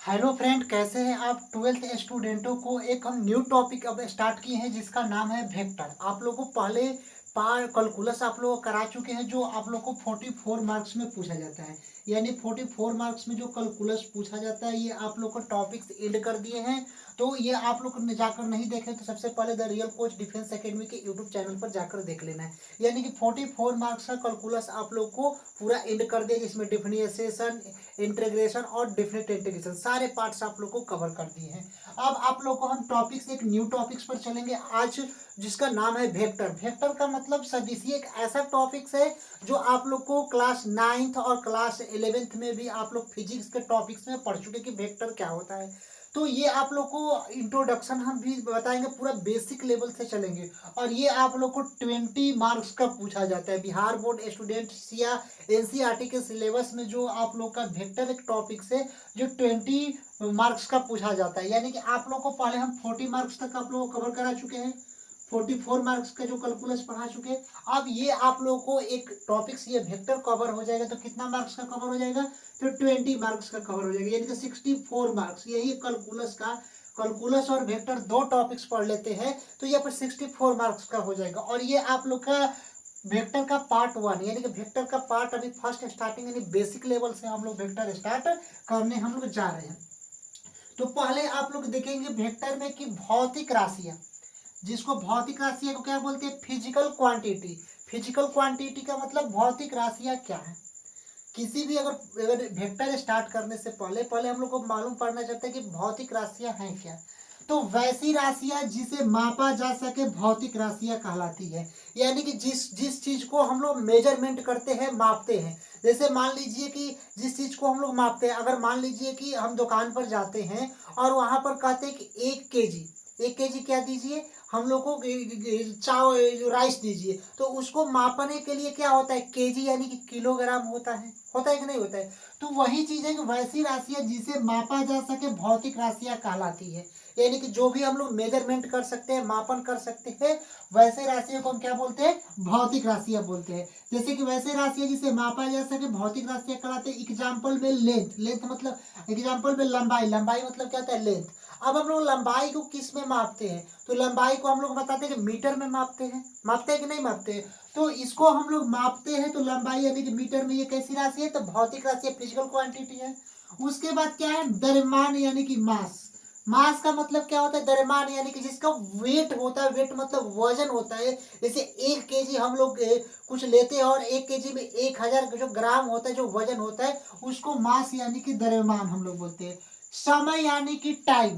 Hello friend, कैसे हैं आप। 12th स्टूडेंटों को एक हम न्यू टॉपिक अब स्टार्ट किए हैं जिसका नाम है वेक्टर। आप लोगों को पहले पार कैलकुलस आप लोग करा चुके हैं, जो आप लोग को 44 मार्क्स में पूछा जाता है। यानी 44 मार्क्स में जो कैलकुलस पूछा जाता है, ये आप लोग को टॉपिक्स ऐड कर दिए हैं। तो ये आप लोग ने जाकर नहीं देखे तो सबसे पहले the real coach defence academy के यूट्यूब चैनल पर जाकर देख लेना है। यानी कि 44 मार्क्स का कैलकुलस आप लोग को पूरा एंड कर दिया, जिसमें डिफरेंशिएशन, इंटीग्रेशन और डिफरेंट इंटीग्रेशन सारे पार्ट्स आप लोग को कवर कर दिए हैं। अब आप लोग को हम टॉपिक्स, एक न्यू टॉपिक्स पर चलेंगे आज, जिसका नाम है वेक्टर। वेक्टर का मतलब सदिश, ये एक ऐसा टॉपिक्स है जो आप लोग को क्लास 9th और क्लास 11th में भी आप लोग फिजिक्स के टॉपिक्स में पढ़ चुके कि वेक्टर क्या होता है। तो ये आप लोग को इंट्रोडक्शन हम भी बताएंगे, पूरा बेसिक लेवल से चलेंगे। और ये आप लोग को 20 मार्क्स का पूछा जाता है। बिहार बोर्ड स्टूडेंट्स या एनसीईआरटी के सिलेबस में जो आप लोग का वेक्टर एक टॉपिक से जो 20 मार्क्स का पूछा जाता है। यानी कि आप लोग को पहले हम 40 मार्क्स तक आप लोग को कवर करा चुके हैं, 44 मार्क्स का जो कैलकुलस पढ़ा चुके हैं। अब ये आप लोगों को एक टॉपिक्स ये वेक्टर कवर हो जाएगा, तो कितना मार्क्स का कवर हो जाएगा, तो 20 मार्क्स का कवर हो जाएगा, यानी कि 64 मार्क्स। यही कैलकुलस का, कैलकुलस और वेक्टर दो टॉपिक्स पढ़ लेते हैं तो यहाँ पर 64 मार्क्स का हो जाएगा। और ये आप लोग का वेक्टर का पार्ट 1, यानी कि वेक्टर का पार्ट अभी फर्स्ट स्टार्टिंग, यानी बेसिक लेवल से हम लोग वेक्टर स्टार्ट करने हम लोग जा रहे हैं। तो पहले आप लोग देखेंगे वेक्टर में कि भौतिक राशियां, जिसको भौतिक राशियां को क्या बोलते हैं, फिजिकल क्वांटिटी। फिजिकल क्वांटिटी का मतलब भौतिक राशियां क्या है। किसी भी अगर वेक्टर स्टार्ट करने से पहले पहले हम लोग को मालूम पड़ना चाहता है कि भौतिक राशियां हैं क्या। तो वैसी राशियां जिसे मापा जा सके भौतिक राशियां कहलाती है। यानी कि जिस जिस चीज को हम लोग मेजरमेंट करते हैं, मापते हैं। जैसे मान लीजिए कि जिस चीज को हम लोग मापते हैं, अगर मान लीजिए कि हम दुकान पर जाते हैं और वहां पर कहते हैं कि 1 kg, 1 kg क्या दीजिए हम लोग को, चावल राइस दीजिए। तो उसको मापने के लिए क्या होता है, केजी यानी कि किलोग्राम होता है कि नहीं होता है। तो वही चीज है कि वैसी राशियां जिसे मापा जा सके भौतिक राशियां कहलाती है। यानी कि जो भी हम लोग मेजरमेंट कर सकते हैं, मापन कर सकते हैं, वैसे राशियों को हम क्या बोलते हैं, भौतिक राशियां बोलते हैं। जैसे कि वैसे राशियां जिसे मापा जा सके भौतिक राशियां कहलाते हैं। एग्जाम्पल में लेंथ, लेंथ मतलब, एग्जाम्पल में लंबाई, लंबाई मतलब क्या होता है, लेंथ। अब हम लोग लंबाई को किस में मापते हैं, तो लंबाई को हम लोग बताते हैं कि मीटर में मापते हैं कि नहीं मापते हैं। तो इसको हम लोग मापते हैं, तो लंबाई यानी कि मीटर में, ये कैसी राशि है, तो भौतिक राशि है, फिजिकल क्वांटिटी है। उसके बाद क्या है, द्रव्यमान यानी कि मास। मास का मतलब क्या होता है, द्रव्यमान यानी कि जिसका वेट होता है, वेट मतलब वजन होता है। जैसे 1 kg हम लोग कुछ लेते हैं और 1 kg में 1000 जो ग्राम होता है, जो वजन होता है, उसको मास यानी कि द्रव्यमान हम लोग बोलते हैं। समय यानी कि टाइम,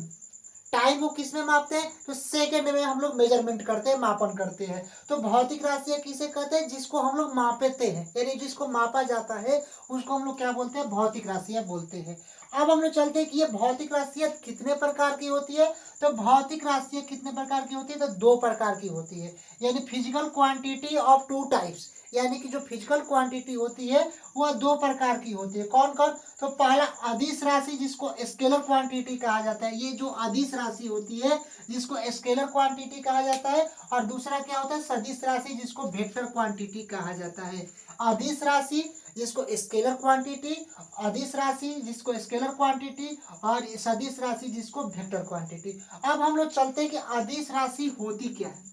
टाइम को किस में मापते हैं, तो सेकंड में हम लोग मेजरमेंट करते हैं, मापन करते हैं। तो भौतिक राशियां किसे कहते हैं, जिसको हम लोग मापते हैं, यानी जिसको मापा जाता है उसको हम लोग क्या बोलते हैं, भौतिक राशियां बोलते हैं। अब हम लोग चलते हैं कि ये भौतिक राशियां कितने प्रकार की होती है। तो भौतिक राशियां कितने प्रकार की होती है, तो 2 प्रकार की होती है। यानी फिजिकल क्वांटिटी ऑफ 2 टाइप्स, यानी कि जो फिजिकल क्वांटिटी होती है वह 2 प्रकार की होती है। कौन कौन, तो पहला अदिश राशि जिसको स्केलर क्वांटिटी कहा जाता है, ये जो अदिश राशि होती है जिसको स्केलर क्वांटिटी कहा जाता है। और दूसरा क्या होता है, सदिश राशि जिसको वेक्टर क्वांटिटी कहा जाता है। अदिश राशि जिसको स्केलर क्वांटिटी, अदिश राशि जिसको स्केलर क्वांटिटी, और सदिश राशि जिसको वेक्टर क्वांटिटी। अब हम लोग चलते हैं कि अदिश राशि होती क्या है।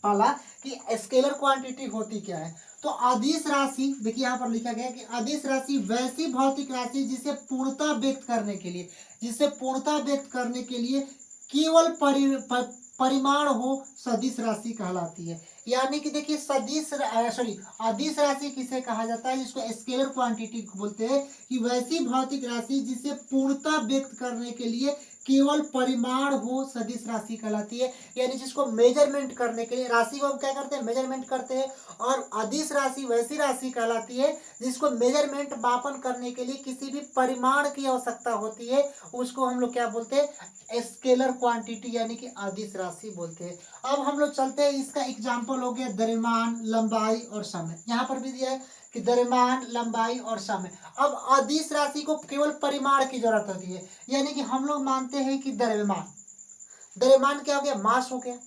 पहला कि स्केलर क्वांटिटी होती क्या है। तो अदिश राशि देखिए यहाँ पर लिखा गया है कि अदिश राशि वैसी भौतिक राशि जिसे पूर्णता व्यक्त करने के लिए, जिसे पूर्णता व्यक्त करने के लिए केवल परिमाण हो, सदिश राशि कहलाती है। यानी कि देखिए अदिश राशि किसे कहा जाता है, जिसको स्केलर क्वांटिटी बोलते हैं, कि वैसी भौतिक राशि जिसे पूर्णता व्यक्त करने के लिए केवल परिमाण हो, सदिश राशि कहलाती है। यानी जिसको मेजरमेंट करने के लिए, राशि को हम क्या करते हैं, मेजरमेंट करते हैं। और अदिश राशि वैसी राशि कहलाती है जिसको मेजरमेंट, मापन करने के लिए किसी भी परिमाण की आवश्यकता होती है, उसको हम लोग क्या बोलते हैं, स्केलर क्वांटिटी यानी कि अदिश राशि बोलते हैं। अब हम लोग चलते हैं, इसका एग्जाम्पल हो गया द्रव्यमान, लंबाई और समय। यहाँ पर भी दिया है कि द्रव्यमान, लंबाई और समय। अब अदिश राशि को केवल परिमाण की जरूरत होती है। यानी कि हम लोग मानते हैं कि द्रव्यमान, द्रव्यमान क्या हो गया, मास हो गया।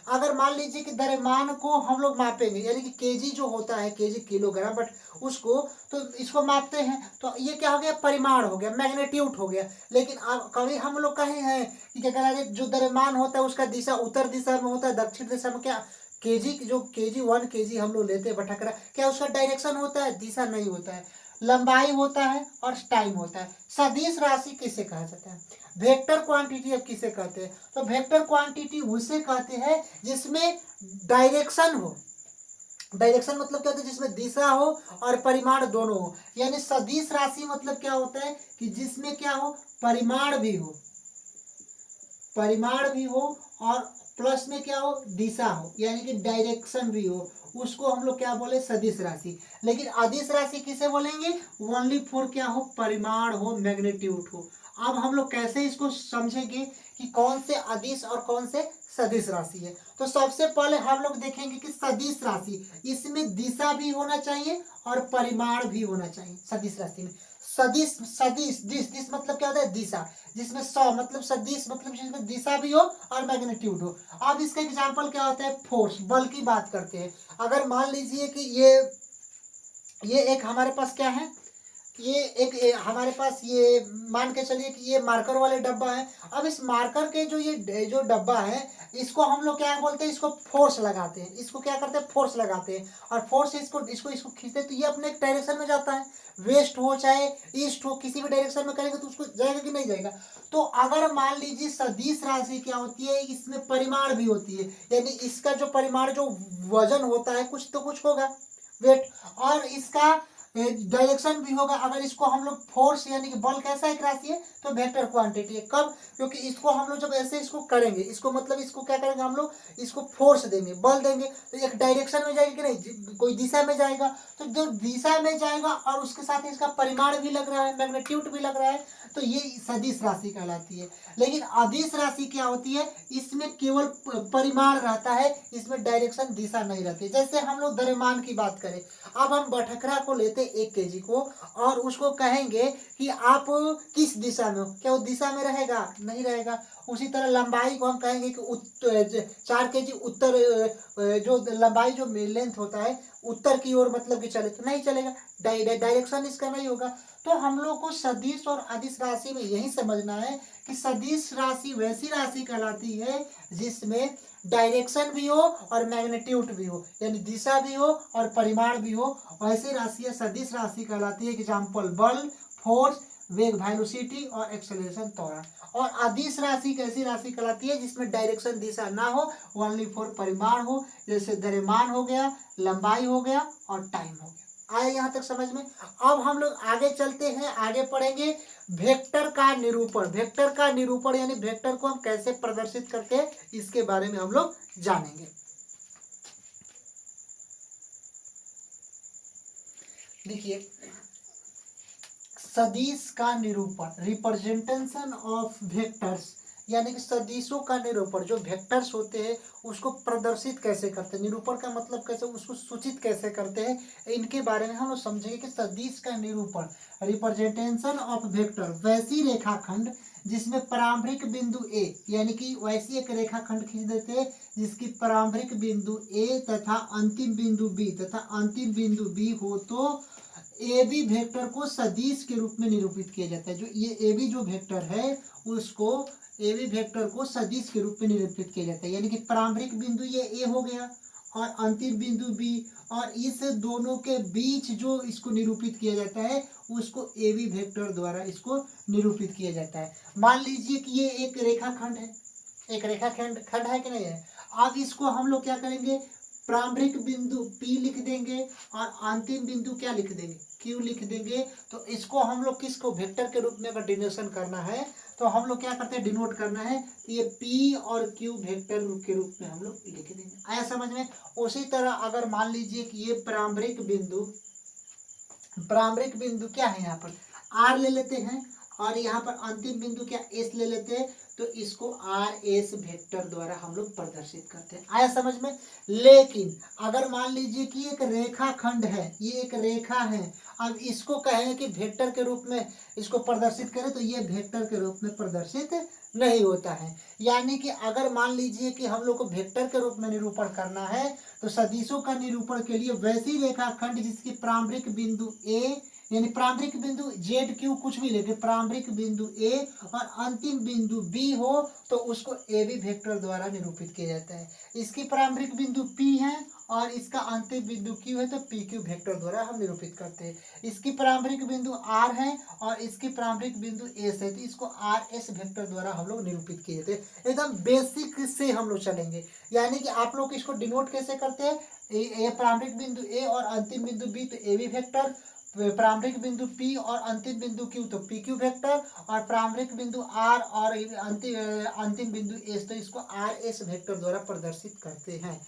अगर मान लीजिए कि द्रव्यमान को हम लोग मापेंगे, यानी कि केजी जो होता है, केजी किलोग्राम, बट उसको तो इसको मापते हैं, तो ये क्या हो गया, परिमाण हो गया, मैग्नीट्यूड हो गया। लेकिन अब कभी हम लोग कहे हैं कि क्या कह रहे हैं, जो द्रव्यमान होता है उसका दिशा उत्तर दिशा में होता है, दक्षिण दिशा में, क्या केजी जो केजी 1 केजी हम लोग लेते हैं बटखरा, क्या उसका डायरेक्शन होता है, दिशा नहीं होता है, लंबाई होता है और टाइम होता है। सदिश राशि किसे कहा जाता है, वेक्टर क्वांटिटी अब किसे कहते हैं, तो वेक्टर क्वांटिटी उसे कहते हैं जिसमें डायरेक्शन हो। डायरेक्शन मतलब क्या होता है, जिसमें दिशा हो और परिमाण दोनों हो। यानी सदिश राशि मतलब क्या होता है कि जिसमें क्या हो, परिमाण भी हो, परिमाण भी हो और प्लस में क्या हो, दिशा हो, यानी कि डायरेक्शन भी हो, उसको हम लोग क्या बोले, सदिश राशि। लेकिन अदिश राशि किसे बोलेंगे, ओनली फॉर क्या हो, परिमाण हो, मैग्नीट्यूड हो। अब हम लोग कैसे इसको समझेंगे कि कौन से अदिश और कौन से सदिश राशि है। तो सबसे पहले हम लोग देखेंगे कि सदिश राशि, इसमें दिशा भी होना चाहिए और परिमाण भी होना चाहिए सदिश राशि में। सदिश सदिश दिश दिश मतलब क्या होता है, दिशा, जिसमें मतलब सदिश मतलब जिसमें दिशा भी हो और मैग्नीट्यूड हो। अब इसका एग्जांपल क्या होता है, फोर्स, बल की बात करते हैं। अगर मान लीजिए कि ये एक हमारे पास क्या है, ये एक हमारे पास ये मान के चलिए कि ये मार्कर वाले डब्बा है। अब इस मार्कर के ये जो डब्बा है, इसको हम लोग क्या बोलते हैं, इसको फोर्स लगाते हैं, इसको क्या करते हैं, फोर्स लगाते हैं, और फोर्स इसको इसको इसको खींचते हैं, तो ये अपने एक डायरेक्शन में जाता है, वेस्ट हो चाहे ईस्ट हो, किसी भी डायरेक्शन में करेंगे तो उसको जाएगा कि नहीं जाएगा। तो अगर मान लीजिए सदिश राशि क्या होती है, इसमें परिमाण भी होती है, यानी इसका जो परिमाण जो वजन होता है कुछ तो कुछ होगा, वेट, और इसका डायरेक्शन भी होगा। अगर इसको हम लोग फोर्स यानी कि बल कैसा एक राशि है, तो वेक्टर क्वांटिटी है। कब, क्योंकि इसको हम लोग जब ऐसे इसको करेंगे, इसको मतलब इसको क्या करेंगे हम लोग, इसको फोर्स देंगे, बल देंगे, तो एक डायरेक्शन में जाएगा कि नहीं, कोई दिशा में जाएगा। तो जो दिशा में जाएगा और उसके साथ ही इसका परिमाण भी लग रहा है, मैग्नीट्यूड भी लग रहा है, तो ये सदिश राशि कहलाती है। लेकिन अदिश राशि क्या होती है, इसमें केवल परिमाण रहता है, इसमें डायरेक्शन दिशा नहीं रहती। जैसे हम लोग द्रव्यमान की बात करें, अब हम बटखरा को लेते 1 केजी को और उसको कहेंगे कि आप किस दिशा में हो, क्या वो दिशा में रहेगा, नहीं रहेगा। उसी तरह लंबाई को हम कहेंगे कि 4 केजी उत्तर, जो लंबाई जो लेंथ होता है उत्तर की ओर मतलब कि चले, तो नहीं चलेगा, डायरेक्शन इसका नहीं होगा। तो हम लोग को सदिश और अदिश राशि में यही समझना है कि सदिश राशि वैसी राशि कहलाती है जिसमें डायरेक्शन भी हो और मैग्नीट्यूड भी हो, यानी दिशा भी हो और परिमाण भी हो, वैसी राशि सदिश राशि कहलाती है। एग्जाम्पल बल, फोर्स, वेग वेलोसिटी और एक्सेलरेशन त्वरण। और अदिश राशि कैसी राशि कहलाती है, जिसमें डायरेक्शन दिशा ना हो, ओनली फॉर परिमाण हो, जैसे द्रव्यमान हो गया, लंबाई हो गया और टाइम हो गया। आए यहाँ तक समझ में। अब हम लोग आगे चलते हैं, आगे पढ़ेंगे वेक्टर का निरूपण। वेक्टर का निरूपण यानी वेक्टर को हम कैसे प्रदर्शित करते हैं, इसके बारे में हम लोग जानेंगे। देखिए, सदिश का निरूपण, रिप्रेजेंटेशन ऑफ वेक्टर्स, यानी कि सदिशों का निरूपण, जो वेक्टर्स होते हैं उसको प्रदर्शित कैसे करते हैं, निरूपण का मतलब कैसे, उसको सूचित कैसे करते हैं, इनके बारे में हम लोग समझेंगे कि सदिश का निरूपण, रिप्रेजेंटेशन ऑफ वेक्टर, वैसी रेखाखंड जिसमें प्रारंभिक बिंदु ए, यानी कि वैसी एक रेखाखंड खींच देते हैं जिसकी प्रारंभिक बिंदु ए तथा अंतिम बिंदु बी तथा अंतिम बिंदु बी हो, तो ए बी वेक्टर को सदिश के रूप में निरूपित किया जाता है। जो ये ए बी जो वेक्टर है उसको, ए बी वेक्टर को सदिश के रूप में निरूपित किया जाता है, यानी कि प्रारंभिक बिंदु ये ए हो गया और अंतिम बिंदु बी, और इस दोनों के बीच जो इसको निरूपित किया जाता है उसको ए बी वेक्टर द्वारा इसको निरूपित किया जाता है। मान लीजिए कि ये एक रेखाखंड है, एक रेखाखंड खंड है कि नहीं है। अब इसको हम लोग क्या करेंगे, प्रारंभिक बिंदु P लिख देंगे और अंतिम बिंदु क्या लिख देंगे, Q लिख देंगे। तो इसको हम लोग किसको वेक्टर के रूप में अगर डिनोशन करना है तो हम लोग क्या करते हैं, डिनोट करना है कि ये P और Q वेक्टर के रूप में हम लोग लिख देंगे। आया समझ में। उसी तरह अगर मान लीजिए कि ये प्रारंभिक बिंदु क्या है, यहाँ पर R ले लेते हैं, और यहाँ पर अंतिम बिंदु क्या एस ले लेते हैं, तो इसको आर एस वेक्टर द्वारा हम लोग प्रदर्शित करते हैं। आया समझ में। लेकिन अगर मान लीजिए कि एक रेखा खंड है, ये एक रेखा है, अब इसको कहें कि वेक्टर के रूप में इसको प्रदर्शित करें, तो ये वेक्टर के रूप में प्रदर्शित नहीं होता है। यानी कि अगर मान लीजिए कि हम लोग को वेक्टर के रूप में निरूपण करना है, तो सदिशों का निरूपण के लिए वैसी रेखा खंड जिसकी प्रारंभिक बिंदु ए, यानी प्रारंभिक बिंदु जेड क्यू कुछ भी लेके प्रारंभिक बिंदु ए और अंतिम बिंदु बी हो, तो उसको ए बी वेक्टर द्वारा निरूपित किया जाता है। इसकी प्रारंभिक बिंदु पी है और इसका अंतिम बिंदु क्यू है, तो पी क्यू वेक्टर द्वारा हम निरूपित करते हैं। इसकी प्रारंभिक बिंदु आर है और इसकी प्रारंभिक बिंदु एस है, तो इसको आर एस वेक्टर द्वारा हम लोग निरूपित किए जाते हैं। एकदम बेसिक से हम लोग चलेंगे। यानी कि आप लोग इसको डिनोट कैसे करते हैं, ए प्रारंभिक बिंदु ए और अंतिम बिंदु बी तो ए बी वेक्टर, प्रारंभिक बिंदु पी और अंतिम बिंदु क्यू तो पी क्यू वेक्टर, और प्रारंभिक बिंदु आर और अंतिम बिंदु एस, तो इसको आर एस वेक्टर द्वारा प्रदर्शित करते हैं।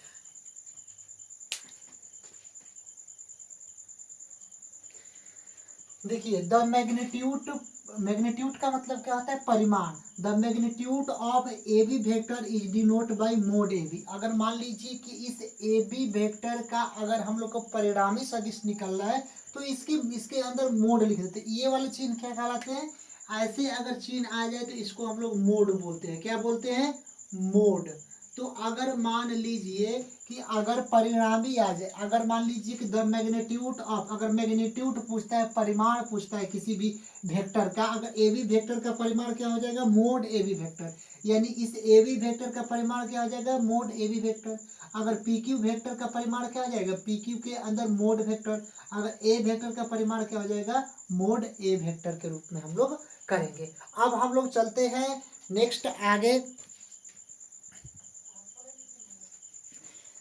देखिए द मैग्नीट्यूड का मतलब क्या होता है, परिमाण। The magnitude of A B vector is denote by mod A B. अगर मान लीजिए कि इस ए बी वेक्टर का अगर हम लोग को परिणामी सदिश निकलना है, तो इसके अंदर मोड लिख देते हैं। ये वाले चिन्ह क्या कहलाते हैं, ऐसे अगर चिन्ह आ जाए तो इसको हम लोग मोड बोलते हैं। क्या बोलते हैं, मोड। तो अगर मान लीजिए कि अगर परिणामी आ जाए, अगर मान लीजिए कि द मैग्नीट्यूड ऑफ, अगर मैग्नीट्यूड पूछता है, परिमाण पूछता है किसी भी वेक्टर का, अगर ए बी वेक्टर का परिमाण क्या हो जाएगा, मोड ए बी वेक्टर। यानी इस ए बी वेक्टर का परिमाण क्या हो जाएगा, मोड ए बी वेक्टर। अगर पी क्यू वेक्टर का परिमाण क्या हो जाएगा, पी क्यू के अंदर मोड वेक्टर। अगर ए वेक्टर का परिमाण क्या हो जाएगा, मोड ए वेक्टर के रूप में हम लोग करेंगे। अब हम लोग चलते हैं नेक्स्ट आगे।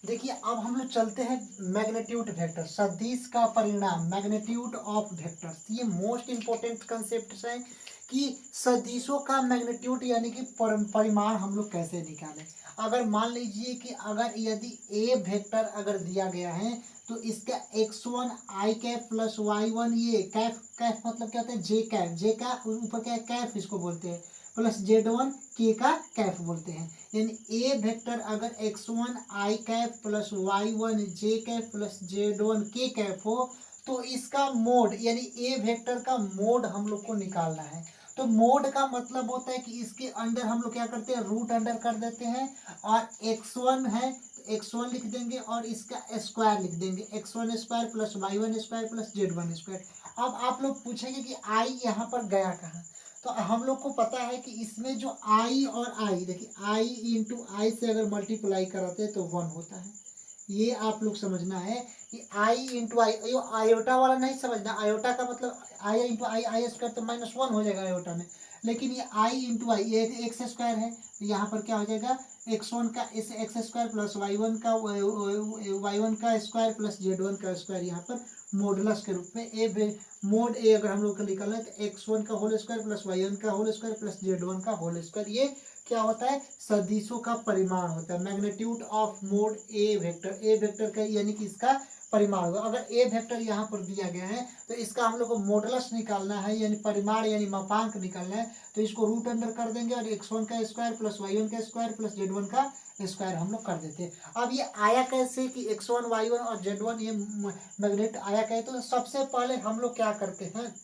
देखिए अब हम लोग चलते हैं मैग्नीट्यूड वेक्टर, सदिश का परिणाम, मैग्नीट्यूड ऑफ वेक्टर्स। ये मोस्ट इंपॉर्टेंट कंसेप्ट है कि सदिशों का मैग्नीट्यूड यानी कि परिमाण हम लोग कैसे निकालें। अगर मान लीजिए कि अगर यदि ए वेक्टर अगर दिया गया है, तो इसका x1 आई कैप प्लस y1, ये कैफ, कैफ मतलब क्या होता है, जे कैफ, जे का ऊपर क्या है, कैफ इसको बोलते हैं, प्लस z1 के का कैफ बोलते हैं। यानी ए वेक्टर अगर x1 आई कैप प्लस y1 जे कैप प्लस z1 के कैप हो, तो इसका मोड यानी ए वेक्टर का मोड हम लोग को निकालना है। तो मोड का मतलब होता है कि इसके अंदर हम लोग क्या करते हैं, रूट अंडर कर देते हैं, और x1 है तो x1 लिख देंगे और इसका स्क्वायर लिख देंगे, x1 square plus y1 square plus z1 square. अब आप लोग पूछेंगे कि आई यहाँ पर गया कहाँ, तो हम लोग को पता है कि इसमें जो आई और आई, देखिए आई इंटू आई से अगर मल्टीप्लाई कराते हैं तो 1 होता है। ये आप लोग समझना है कि आई इंटू आई, ये आयोटा वाला नहीं समझना। आयोटा का मतलब आई इंटू आई, आई स्क्वायर तो -1 हो जाएगा आयोटा में। लेकिन ये आई इंटू आई, ये एक्स स्क्वायर है, तो यहाँ पर क्या हो जाएगा, x1 का इस एक्स स्क्वायर प्लस y1 का स्क्वायर प्लस z1 का स्क्वायर, यहाँ पर मॉडुलस के रूप में ए मोड ए अगर हम लोग का निकालना है, तो x1 का होल स्क्वायर प्लस y1 का होल स्क्वायर प्लस z1 का होल स्क्वायर। ये क्या होता है, सदिशों का परिमाण होता है। Magnitude of mode A vector, A vector का यानी कि इसका परिमाण होगा। अगर ए वेक्टर यहाँ पर दिया गया है, तो इसका हम लोग को मॉडुलस निकालना है, यानी परिमाण यानी मापांक निकालना है। तो इसको रूट अंडर कर देंगे और x1 का स्क्वायर प्लस y1 का स्क्वायर प्लस z1 का स्क्वायर हम लोग कर देते हैं। अब ये आया कैसे कि x1 y1 और z1 ये मैग्नेट आया कैसे, तो सबसे पहले हम लोग क्या करते हैं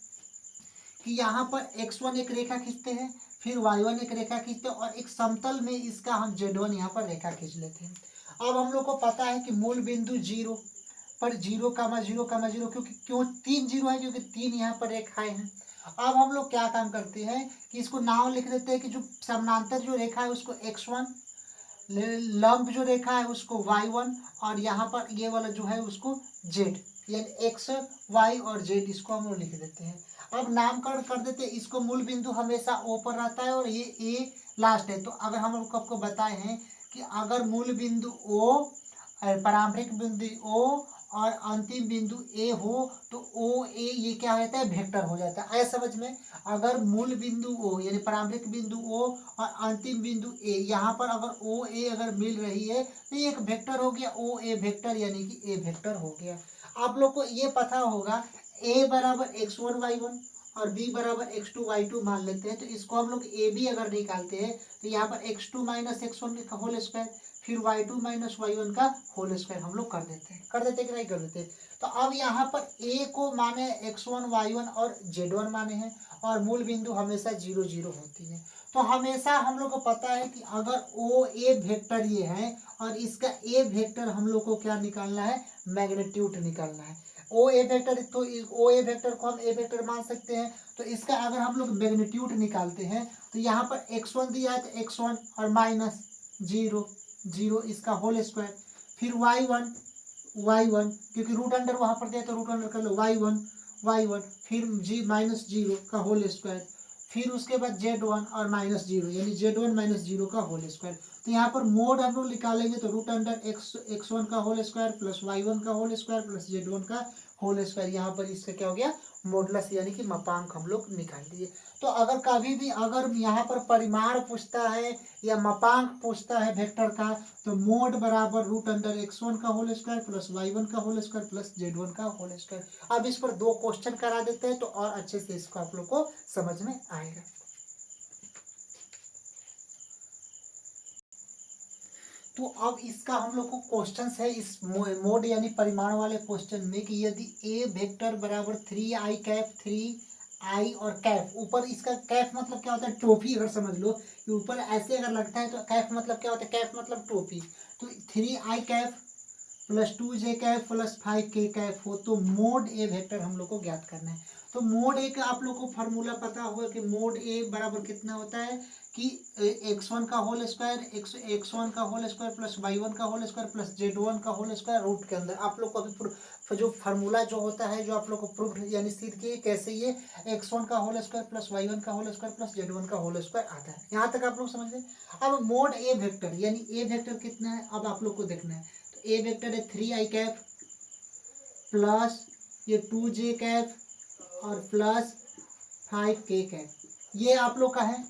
कि यहाँ पर x1 एक रेखा खींचते हैं, फिर y1 एक रेखा खींचते हैं, और एक समतल में इसका हम z1 यहाँ पर रेखा खींच लेते हैं। अब हम लोग को पता है कि मूल बिंदु 0 पर 0,0,0, क्योंकि क्यों 3 0 है, क्योंकि 3 यहाँ पर रेखाएं हैं। अब हम लोग क्या काम करते हैं कि इसको नाम लिख देते हैं कि जो समानांतर जो रेखा है उसको x1, लंब जो रेखा है उसको y1, और यहाँ पर ये वाला जो है उसको z, यानी x y और z, इसको हम लोग लिख देते हैं। अब नामकरण कर देते हैं। इसको मूल बिंदु हमेशा ओ पर रहता है और ये ए लास्ट है। तो अगर हम लोग आपको बताए हैं कि अगर मूल बिंदु ओ, प्रारंभिक बिंदु ओ और अंतिम बिंदु ए हो, तो ओ ए ये क्या हो जाता है, वेक्टर हो जाता है। ऐसा समझ में, अगर मूल बिंदु ओ यानी प्रारंभिक बिंदु ओ और अंतिम बिंदु ए, यहाँ पर अगर ओ ए अगर मिल रही है, तो ये एक वेक्टर हो गया, ओ ए वेक्टर यानी कि ए वेक्टर हो गया। आप लोग को ये पता होगा a बराबर x1 y1 और b बराबर x2 y2 मान लेते हैं, तो इसको हम लोग ए बी अगर निकालते हैं तो यहाँ पर x2 माइनस x1 का होल स्क्वायर, फिर y2 माइनस y1 का होल स्क्वायर हम लोग कर देते कि नहीं कर देते। तो अब यहाँ पर a को माने x1 y1 और z1 माने हैं, और मूल बिंदु हमेशा 0 0 होती है। तो हमेशा हम लोग को पता है कि अगर ओ ए वेक्टर ये है और इसका ए वेक्टर हम लोग को क्या निकालना है, मैग्नीट्यूड निकालना है। ओ ए वेक्टर, तो ओ ए वेक्टर को हम ए वेक्टर मान सकते हैं। तो इसका अगर हम लोग मैग्नीट्यूड निकालते हैं तो यहाँ पर x1 दिया है तो x1 और माइनस 0 0 इसका होल स्क्वायर, फिर y1 क्योंकि रूट अंडर वहां पर दिया तो रूट अंडर कर लो, y1 फिर जी माइनस 0 का होल स्क्वायर, फिर उसके बाद z1 और माइनस 0 यानी z1 माइनस 0 का होल स्क्वायर। तो यहाँ पर मोड हम लोग निकालेंगे तो रूट अंडर x1 का होल स्क्वायर प्लस y1 का होल स्क्वायर प्लस z1 का होल स्क्वायर। यहाँ पर इसका क्या हो गया, मॉडुलस यानी कि मापांक हम लोग निकाल दिए। तो अगर कभी भी अगर यहाँ पर परिमाण पूछता है या मापांक पूछता है वेक्टर का, तो मोड बराबर रूट अंडर x1 का होल स्क्वायर प्लस y1 का होल स्क्वायर प्लस z1 का होल स्क्वायर। अब इस पर 2 क्वेश्चन करा देते हैं तो और अच्छे से इसको आप लोग को समझ में आएगा। तो अब इसका हम लोग को क्वेश्चन है इस मोड यानी परिमाण वाले क्वेश्चन में कि यदि ए वेक्टर बराबर 3i कैप 3i और कैप, ऊपर इसका कैप मतलब क्या होता है, टोपी अगर समझ लो कि ऊपर ऐसे अगर लगता है तो कैप मतलब क्या होता है, कैप मतलब टोपी। तो 3i cap plus 2j cap plus 5k cap हो तो मोड ए वेक्टर हम लोग को ज्ञात करना है। तो मोड ए का आप लोग को फार्मूला पता होगा कि मोड ए बराबर कितना होता है कि x1 का होल स्क्वायर x1 का होल स्क्वायर प्लस y1 का होल स्क्वायर प्लस z1 का होल स्क्वायर रूट के अंदर। आप लोग को अभी जो फार्मूला जो होता है जो आप लोग को प्रूफ यानी सिद्ध किए कैसे, ये x1 का होल स्क्वायर प्लस y1 का होल स्क्वायर प्लस z1 का होल स्क्वायर आता है। यहाँ तक आप लोग समझ गए। अब मोड ए वेक्टर यानी ए वेक्टर कितना है अब आप लोग को देखना है। तो ए वेक्टर है 3i कैप प्लस ये 2j कैप और प्लस 5k कैप, ये आप लोग का है।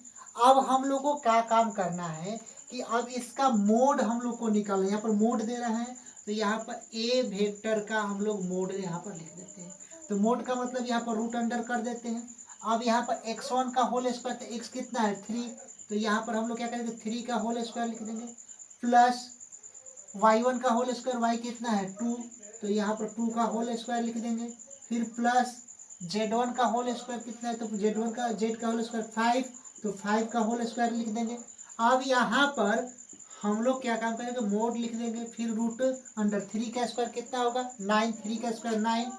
अब हम लोग को क्या काम करना है कि अब इसका मोड हम लोग को निकालना है। यहाँ पर मोड दे रहा है तो यहाँ पर ए वेक्टर का हम लोग मोड यहाँ पर लिख देते हैं। तो मोड का मतलब यहाँ पर रूट अंडर कर देते हैं। अब यहाँ पर x1 का होल स्क्वायर, तो x कितना है 3, तो यहाँ पर हम लोग क्या करेंगे 3 का होल स्क्वायर लिख देंगे प्लस y1 का होल स्क्वायर, y कितना है 2, तो यहाँ पर 2 का होल स्क्वायर लिख देंगे, फिर प्लस z1 का होल स्क्वायर कितना है, तो z1 का z का होल स्क्वायर 5, तो 5 का होल स्क्वायर लिख देंगे। अब यहाँ पर हम लोग क्या काम करेंगे, मोड लिख देंगे, फिर रूट अंडर 3 का स्क्वायर कितना होगा 9, 3 का स्क्वायर 9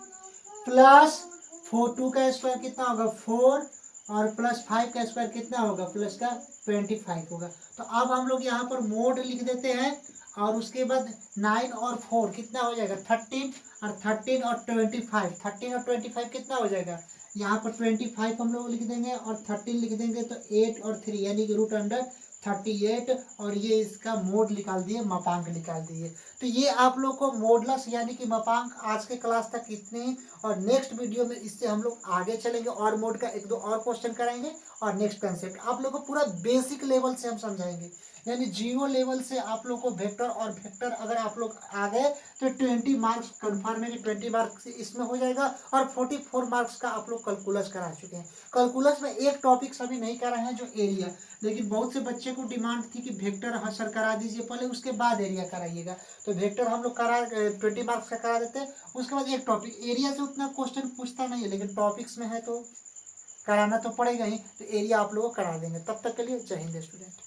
प्लस 4 2 का स्क्वायर कितना होगा 4 और प्लस 5 का स्क्वायर कितना होगा प्लस का 25 होगा। तो अब हम लोग यहाँ पर मोड लिख देते हैं और उसके बाद 9 और 4 कितना हो जाएगा 13 और 13 और 25, 13 और 25 कितना हो जाएगा, यहाँ पर 25 हम लोग लिख देंगे और 13 लिख देंगे तो 8 और 3 यानी कि रूट अंडर 38, और ये इसका मोड निकाल दिए, मापांक निकाल दिए। तो ये आप लोग को मोडलस यानी कि मापांक आज के क्लास तक इतने ही, और नेक्स्ट वीडियो में इससे हम लोग आगे चलेंगे और मोड का 1 2 और क्वेश्चन कराएंगे और नेक्स्ट कंसेप्ट आप लोग को पूरा बेसिक लेवल से हम समझाएंगे। यानी 0 लेवल से आप लोग को वेक्टर और वेक्टर अगर आप लोग आ गए तो 20 मार्क्स कन्फर्म है कि 20 मार्क्स इसमें हो जाएगा, और 44 मार्क्स का आप लोग कैलकुलस करा चुके हैं। कैलकुलस में एक टॉपिक अभी नहीं करा है जो एरिया, लेकिन बहुत से बच्चे को डिमांड थी कि वेक्टर सर करा दीजिए पहले उसके बाद एरिया कराइएगा। तो वेक्टर हम लोग करा 20 मार्क्स का करा देते हैं, उसके बाद एक टॉपिक एरिया से उतना क्वेश्चन पूछता नहीं है, लेकिन टॉपिक्स में है तो कराना तो पड़ेगा ही, तो एरिया आप लोग को करा देंगे। तब तक के लिए जय हिंद स्टूडेंट।